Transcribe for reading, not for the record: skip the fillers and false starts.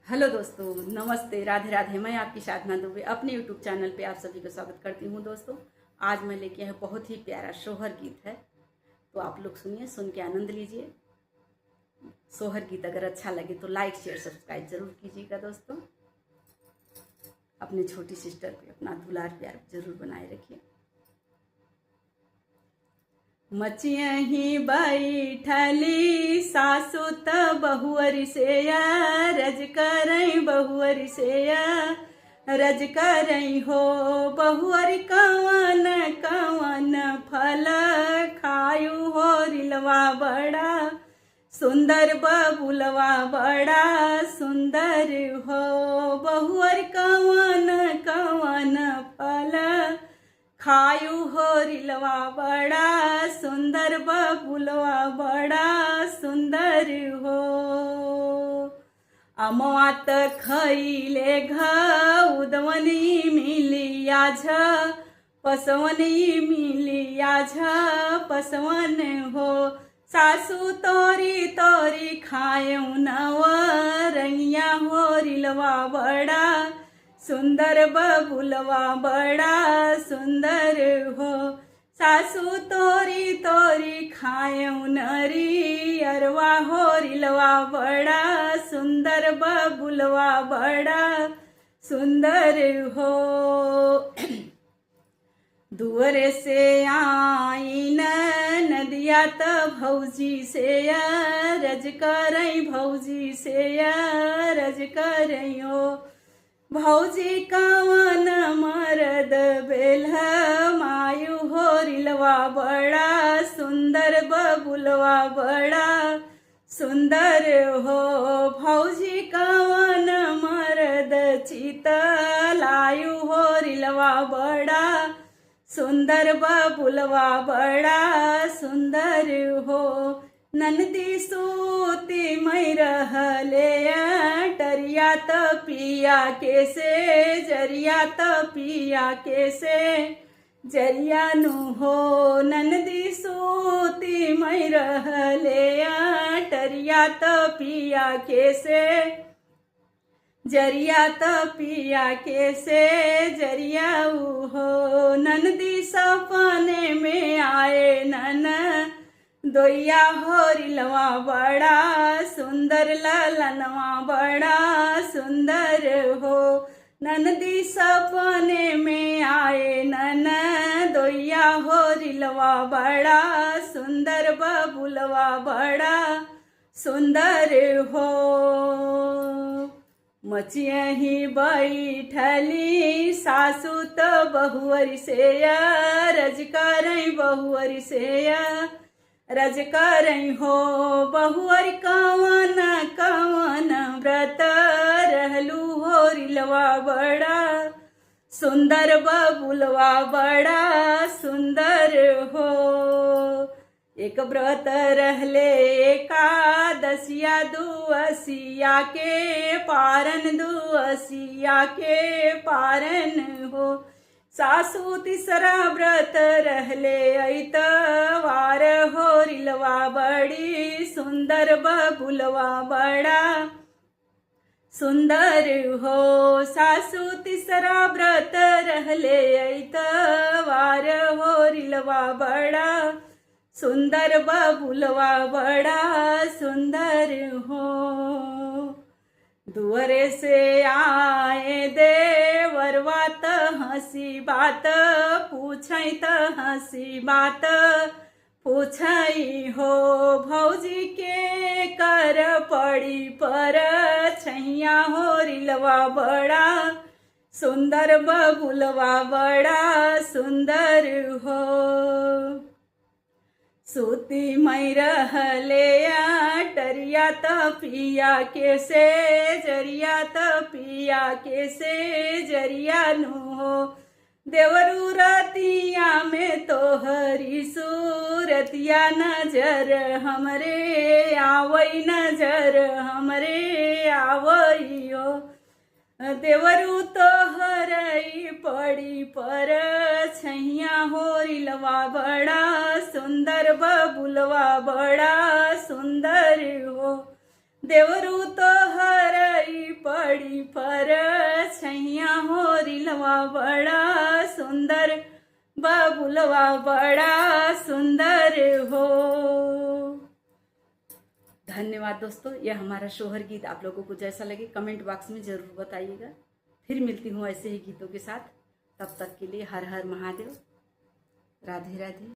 Hello दोस्तों, नमस्ते, राधे राधे। मैं आपकी साधना दुबे अपने यूट्यूब चैनल पे आप सभी को स्वागत करती हूँ। दोस्तों, आज मैं लेके आया बहुत ही प्यारा सोहर गीत है, तो आप लोग सुनिए, सुन के आनंद लीजिए। सोहर गीत अगर अच्छा लगे तो लाइक शेयर सब्सक्राइब जरूर कीजिएगा। दोस्तों, अपने छोटी सिस्टर पे अपना दुलार प्यार जरूर बनाए रखिए। मचियही बैठली सासु त बहुअरी से रज करई बहुअरी से रज करई हो बहुअरी कवन कवन फल खायु हो रिलवा बड़ा सुंदर बबुलवा बड़ा सुंदर हो बहुअरी कवन कवन फल खायु हो रिलवा बड़ा सुंदर बबुलवा बड़ा सुंदर हो। अमवात खैले उदवनी मिलिया झ पसवनी मिलिया झ पसवन हो सासू तोरी तोरी खायऊ नव रंगिया हो रिलवा बड़ा सुंदर बबुलवा बड़ा सुंदर हो सासू तोरी तोरी खायऊ नरी अरवा हो रिलवा बड़ा सुंदर बबुलवा बड़ा सुंदर हो। दुअरे से आई नदिया त भौजी से रज करई भौजी से रज करई हो भौजी कवन मरद बेल्ह मायु हो रिलवा बड़ा सुंदर बबुलवा बड़ा सुंदर हो भौजी कवन मरद चितलायु हो रिलवा बड़ा सुंदर बबुलवा बड़ा सुंदर हो। नंदी सूती मई रहले टरिया त पिया के से जरिया त पिया के से जरिया नु हो नंदी सूती मई रहले टरिया त पिया के से जरिया त पिया के से जरिया हो नंदी सपने में आए नन दोया हो रिलवा बड़ा सुंदर ललनवा बड़ा सुंदर हो नंदी सपने में आए नन दोया हो रिलवा बड़ा सुंदर बबुलवा बड़ा सुंदर हो। मचियही बैठली सासू त बहुअरी से रज करई बहुअरी से रज करई हो बहुअरी कवन कवन व्रत रहलू हो रिलवा बड़ा सुंदर बबुलवा बड़ा सुंदर हो। एक व्रत रहले एकादशिया दुअसिया के पारन दुअसिया के पारन हो सासू तीसरा व्रत रहले ऐतवार हो रिलवा बड़ी सुंदर बबुलवा बड़ा सुंदर हो सासू तीसरा व्रत रहले ऐतवार हो रिलवा बड़ा सुंदर बबुलवा बड़ा सुंदर हो। दुअरे से आए देवरवा त हंसी बात पूछई त हंसी बात पूछई हो भौजी के कर पड़ी पर छैया हो रिलवा बड़ा सुंदर बबुलवा बड़ा सुंदर हो। सूती मई रहले टरिया त पिया के से जरिया त पिया के से जरिया नु हो देवरू रतिया में तोहरी सूरतिया नजर हमरे आवई नजर हमरे आवई हो देवरू तोहरई पड़ी पर छैया हो रिलवा बड़ा सुंदर बबुलवा बड़ा सुंदर हो देवरू तो हरई पर छैया हो रिलवा बड़ा सुंदर, बबुलवा बड़ा सुंदर हो। धन्यवाद दोस्तों। यह हमारा शोहर गीत आप लोगों को जैसा लगे कमेंट बॉक्स में ज़रूर बताइएगा। फिर मिलती हूँ ऐसे ही गीतों के साथ। तब तक के लिए हर हर महादेव। राधे राधे।